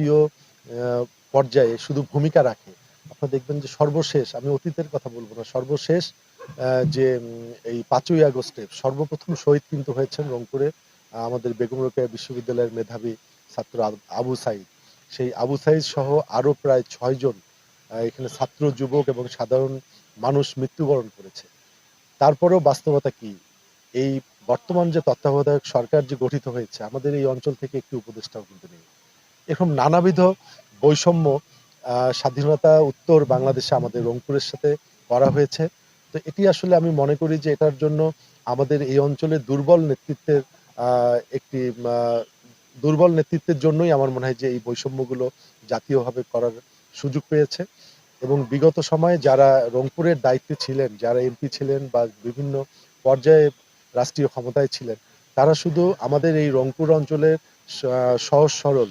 জাতীয় পর্যায়ে শুধু ভূমিকা রাখে। আপনারা দেখবেন যে সর্বশেষ, আমি অতীতের কথা বলবো না, সর্বশেষ যে এই ৫ই আগস্টে সর্বপ্রথম শহীদ কিন্তু হয়েছেন রংপুরে আমাদের বেগম রোকেয়া বিশ্ববিদ্যালয়ের মেধাবী ছাত্র আবু সাঈদ। সেই আবু সাঈদ সহ আরো প্রায় ৬ জন এখানে ছাত্র, যুবক এবং সাধারণ মানুষ মৃত্যুবরণ করেছে। তারপরেও বাস্তবতা কি? এই বর্তমান যে তত্ত্বাবধায়ক সরকার যে গঠিত হয়েছে, আমাদের এই অঞ্চল থেকে একটি উপদেষ্টাও কিন্তু নেই। এরকম নানাবিধ বৈষম্য স্বাধীনতা উত্তর বাংলাদেশে আমাদের রংপুরের সাথে করা হয়েছে। তো এটি আসলে আমি মনে করি যে এটার জন্য আমাদের এই অঞ্চলের একটি আ দুর্বল নেতৃত্বের জন্যই আমার মনে হয় যে এই বৈষম্যগুলো জাতীয়ভাবে করার সুযোগ পেয়েছে। এবং বিগত সময়ে যারা রংপুরের দায়িত্বে ছিলেন, যারা এমপি ছিলেন বা বিভিন্ন পর্যায়ে রাষ্ট্রীয় ক্ষমতায় ছিলেন, তারা শুধু আমাদের এই রংপুর অঞ্চলের সহজ সরল